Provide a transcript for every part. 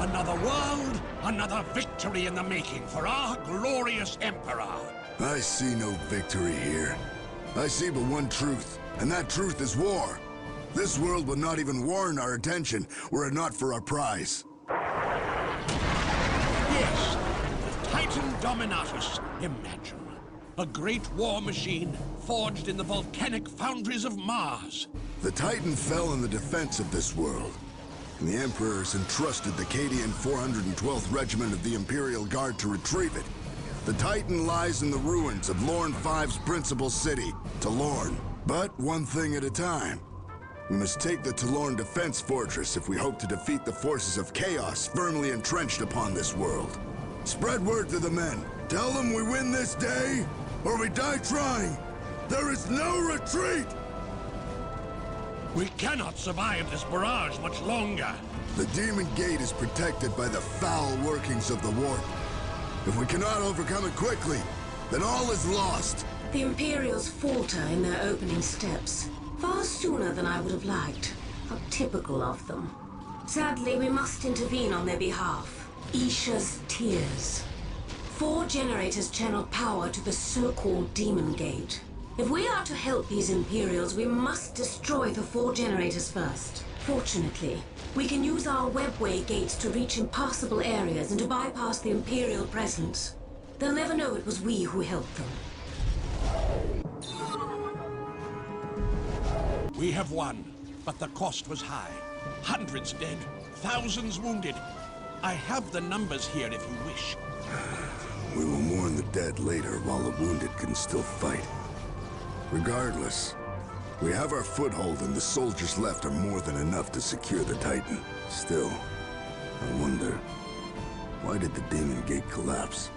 Another world, another victory in the making for our glorious Emperor. I see no victory here. I see but one truth, and that truth is war. This world would not even warrant our attention were it not for our prize. Yes, the Titan Dominatus. Imagine. A great war machine forged in the volcanic foundries of Mars. The Titan fell in the defense of this world, and the Emperors entrusted the Cadian 412th Regiment of the Imperial Guard to retrieve it. The Titan lies in the ruins of Lorn V's principal city, Talorn. But one thing at a time. We must take the Talorn Defense Fortress if we hope to defeat the forces of chaos firmly entrenched upon this world. Spread word to the men. Tell them we win this day, or we die trying. There is no retreat! We cannot survive this barrage much longer. The Demon Gate is protected by the foul workings of the warp. If we cannot overcome it quickly, then all is lost. The Imperials falter in their opening steps, far sooner than I would have liked. How typical of them. Sadly, we must intervene on their behalf. Isha's tears. 4 generators channel power to the so-called Demon Gate. If we are to help these Imperials, we must destroy the 4 generators first. Fortunately, we can use our webway gates to reach impassable areas and to bypass the Imperial presence. They'll never know it was we who helped them. We have won, but the cost was high. Hundreds dead, thousands wounded. I have the numbers here if you wish. We will mourn the dead later while the wounded can still fight. Regardless, we have our foothold and the soldiers left are more than enough to secure the Titan. Still, I wonder, why did the Demon Gate collapse?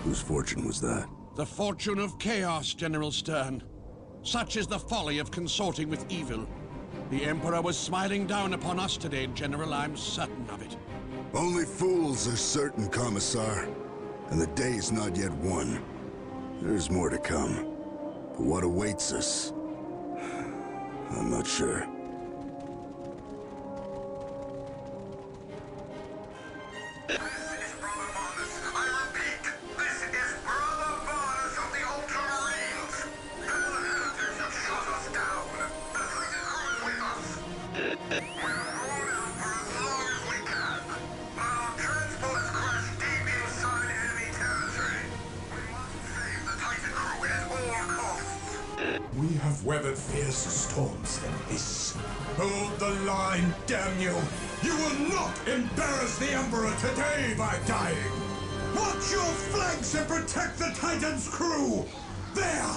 Whose fortune was that? The fortune of chaos, General Stern. Such is the folly of consorting with evil. The Emperor was smiling down upon us today, General. I'm certain of it. Only fools are certain, Commissar. And the day is not yet won. There's more to come. But what awaits us, I'm not sure. We have weathered fierce storms than this. Hold the line, damn you! You will not embarrass the Emperor today by dying! Watch your flanks and protect the Titan's crew! There!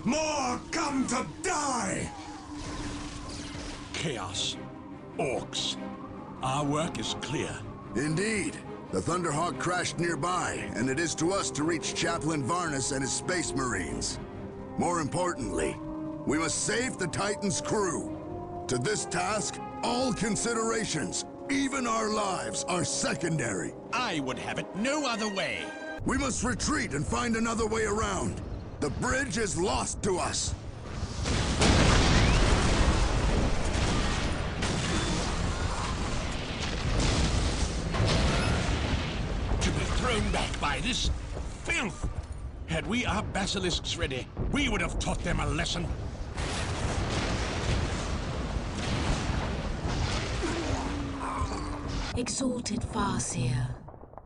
More come to die! Chaos. Orcs. Our work is clear. Indeed. The Thunderhawk crashed nearby, and it is to us to reach Chaplain Varnus and his Space Marines. More importantly, we must save the Titan's crew. To this task, all considerations, even our lives, are secondary. I would have it no other way. We must retreat and find another way around. The bridge is lost to us. To be thrown back by this filth. Had we our basilisks ready, we would have taught them a lesson. Exalted Farseer.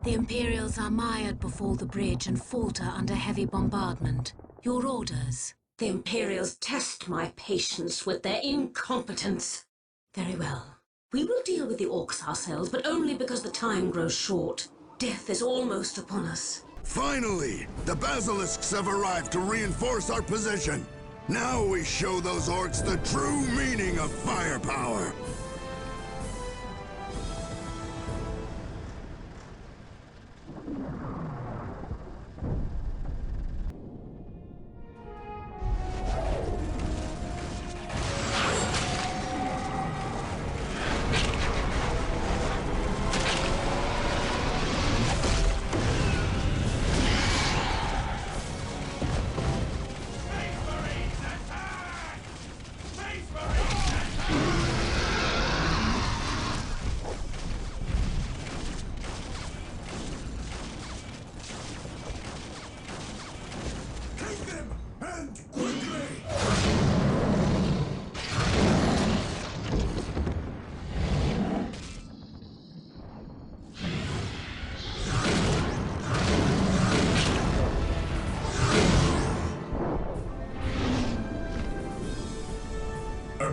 The Imperials are mired before the bridge and falter under heavy bombardment. Your orders? The Imperials test my patience with their incompetence. Very well. We will deal with the orcs ourselves, but only because the time grows short. Death is almost upon us. Finally! The basilisks have arrived to reinforce our position. Now we show those orcs the true meaning of firepower.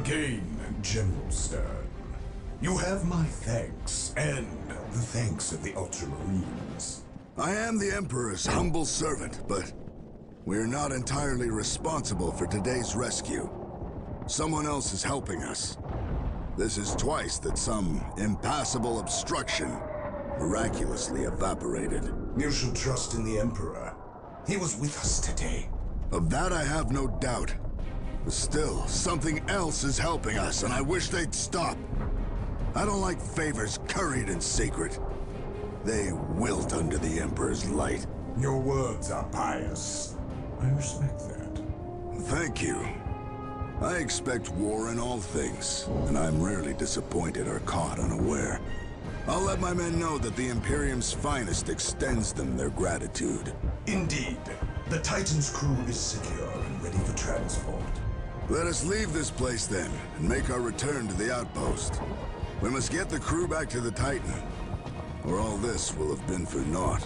Again, General Stern. You have my thanks, and the thanks of the Ultramarines. I am the Emperor's humble servant, but we're not entirely responsible for today's rescue. Someone else is helping us. This is twice that some impassable obstruction miraculously evaporated. You should trust in the Emperor. He was with us today. Of that I have no doubt. But still, something else is helping us, and I wish they'd stop. I don't like favors curried in secret. They wilt under the Emperor's light. Your words are pious. I respect that. Thank you. I expect war in all things, and I'm rarely disappointed or caught unaware. I'll let my men know that the Imperium's finest extends them their gratitude. Indeed. The Titan's crew is secure and ready for transport. Let us leave this place then, and make our return to the outpost. We must get the crew back to the Titan, or all this will have been for naught.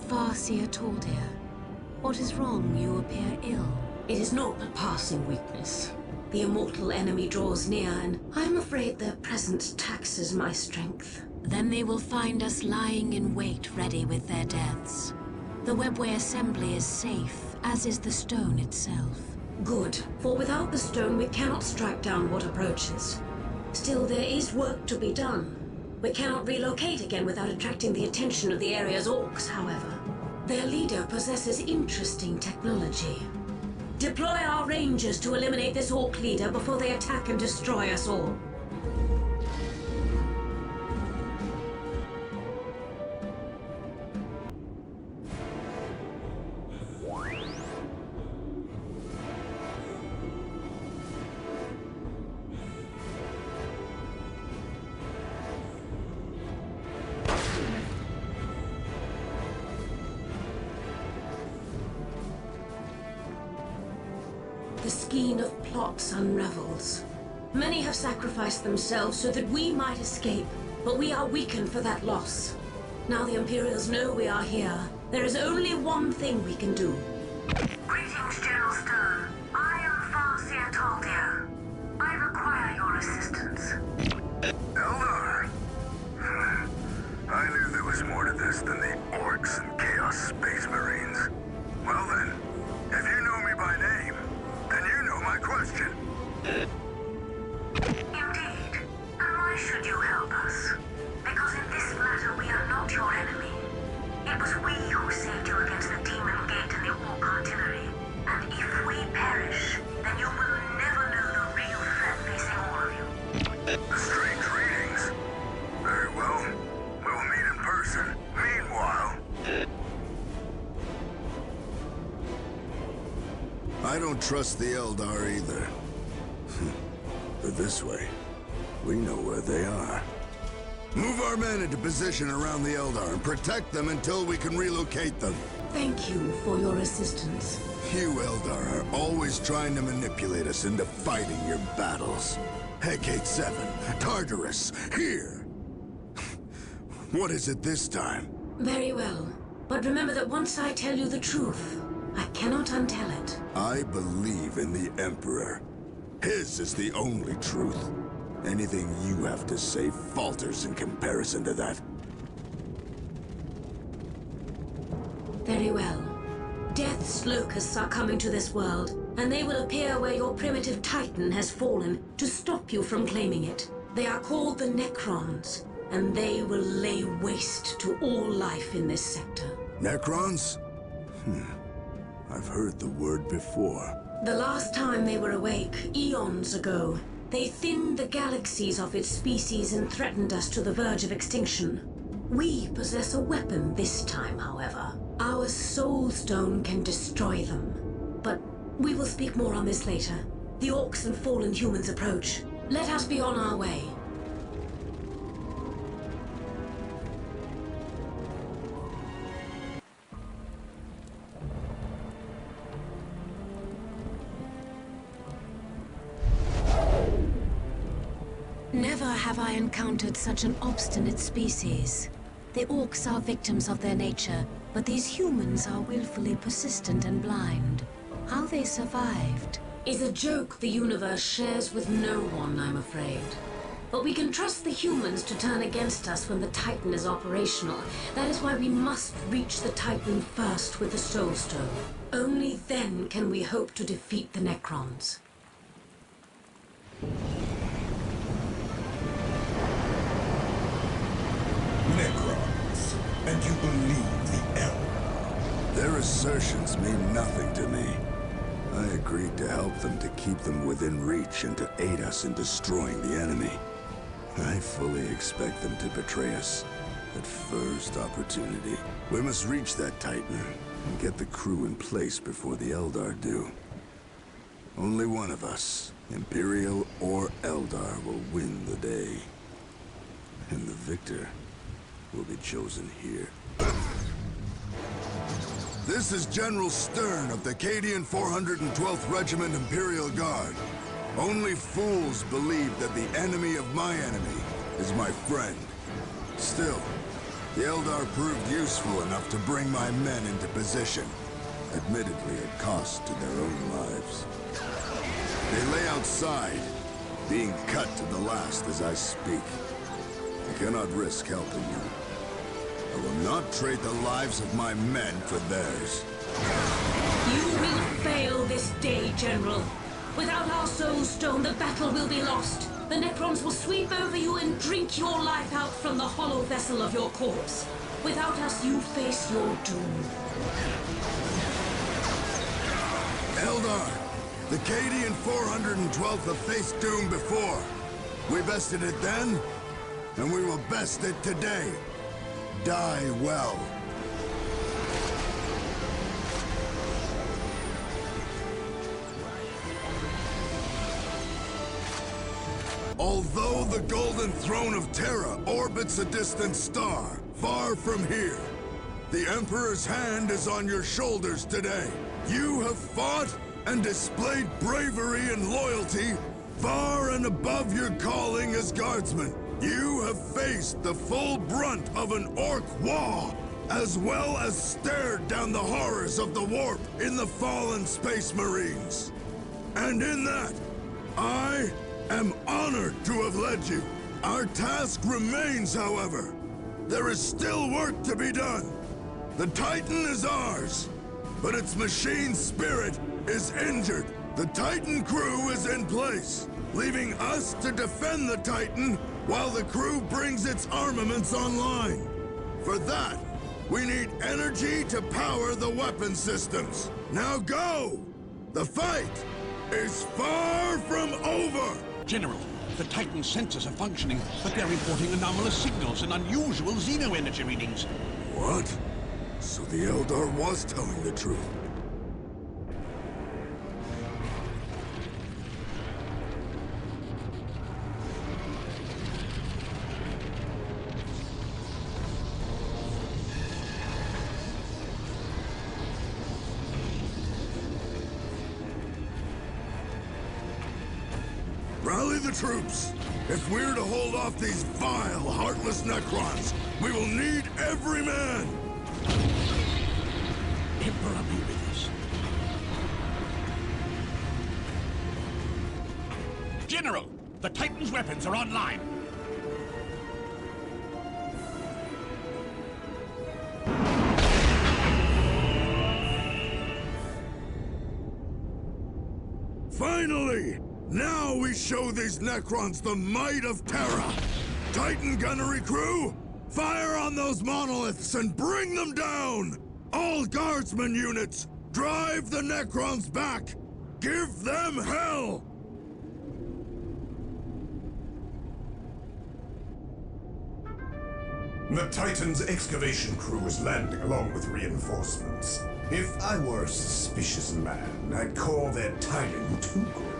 Farseer Taldir, what is wrong? You appear ill. It is not a passing weakness. The immortal enemy draws near, and I'm afraid their presence taxes my strength. Then they will find us lying in wait, ready with their deaths. The webway assembly is safe, as is the stone itself. Good, for without the stone we cannot strike down what approaches. Still, there is work to be done. We cannot relocate again without attracting the attention of the area's orcs, however. Their leader possesses interesting technology. Deploy our rangers to eliminate this orc leader before they attack and destroy us all. The skein of plots unravels. Many have sacrificed themselves so that we might escape, but we are weakened for that loss. Now the Imperials know we are here. There is only one thing we can do. Greetings, General Stern. I am Farseer Taldir. I require your assistance. Eldar! I knew there was more to this than the orcs and Chaos Space Marines. Well then, if you know me by name, then you know my question. Indeed. And why should you help us? Because in this matter we are not your enemy. It was we who saved you against the Demon Gate and the Orc Artillery. And if we perish, then you will never know the real threat facing all of you. Strange readings. Very well. We'll meet in person. Meanwhile... I don't trust the Eldar either. But this way, we know where they are. Move our men into position around the Eldar and protect them until we can relocate them. Thank you for your assistance. You Eldar are always trying to manipulate us into fighting your battles. Hecate 7, Tartarus, here! What is it this time? Very well. But remember that once I tell you the truth, I cannot untell it. I believe in the Emperor. His is the only truth. Anything you have to say falters in comparison to that. Very well. Death's locusts are coming to this world, and they will appear where your primitive Titan has fallen to stop you from claiming it. They are called the Necrons, and they will lay waste to all life in this sector. Necrons? I've heard the word before. The last time they were awake, eons ago, they thinned the galaxies of its species and threatened us to the verge of extinction. We possess a weapon this time, however. Our Soul Stone can destroy them. But we will speak more on this later. The orcs and fallen humans approach. Let us be on our way. Never have I encountered such an obstinate species. The orcs are victims of their nature, but these humans are willfully persistent and blind. How they survived is a joke the universe shares with no one, I'm afraid. But we can trust the humans to turn against us when the Titan is operational. That is why we must reach the Titan first with the Soul Stone. Only then can we hope to defeat the Necrons. Necrons, and you believe the Eldar? Their assertions mean nothing to me. I agreed to help them to keep them within reach and to aid us in destroying the enemy. I fully expect them to betray us at first opportunity. We must reach that Titan and get the crew in place before the Eldar do. Only one of us, Imperial or Eldar, will win the day. And the victor will be chosen here. This is General Stern of the Cadian 412th Regiment Imperial Guard. Only fools believe that the enemy of my enemy is my friend. Still, the Eldar proved useful enough to bring my men into position, admittedly at cost to their own lives. They lay outside, being cut to the last as I speak. I cannot risk helping them. I will not trade the lives of my men for theirs. You will fail this day, General. Without our Soul Stone, the battle will be lost. The Necrons will sweep over you and drink your life out from the hollow vessel of your corpse. Without us, you face your doom. Eldar, the Cadian 412th have faced doom before. We bested it then, and we will best it today. Die well. Although the Golden Throne of Terra orbits a distant star, far from here, the Emperor's hand is on your shoulders today. You have fought and displayed bravery and loyalty far and above your calling as guardsmen. You have faced the full brunt of an orc war, as well as stared down the horrors of the warp in the fallen Space Marines. And in that, I am honored to have led you. Our task remains, however. There is still work to be done. The Titan is ours, but its machine spirit is injured. The Titan crew is in place, leaving us to defend the Titan while the crew brings its armaments online. For that, we need energy to power the weapon systems. Now go! The fight is far from over! General, the Titan sensors are functioning, but they're reporting anomalous signals and unusual xeno-energy readings. What? So the Eldar was telling the truth. Rally the troops! If we're to hold off these vile, heartless Necrons, we will need every man! Emperor be with us. General, the Titan's weapons are online. Finally! Now we show these Necrons the might of Terra! Titan gunnery crew, fire on those monoliths and bring them down! All guardsman units, drive the Necrons back! Give them hell! The Titan's excavation crew is landing along with reinforcements. If I were a suspicious man, I'd call their timing too good.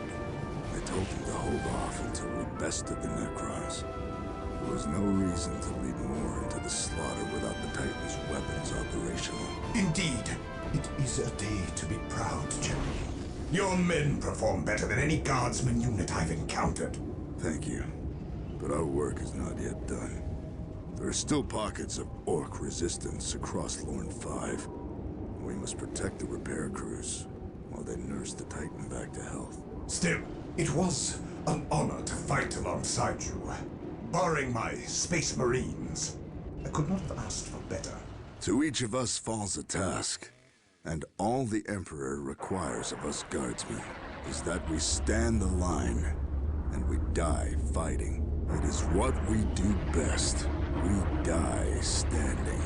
told him to hold off until we bested the Necrons. There was no reason to lead more into the slaughter without the Titan's weapons operational. Indeed, it is a day to be proud, General. Your men perform better than any guardsman unit I've encountered. Thank you. But our work is not yet done. There are still pockets of Orc resistance across Lorne 5. We must protect the repair crews while they nurse the Titan back to health. Still, it was an honor to fight alongside you. Barring my Space Marines, I could not have asked for better. To each of us falls a task, and all the Emperor requires of us guardsmen is that we stand the line, and we die fighting. It is what we do best. We die standing.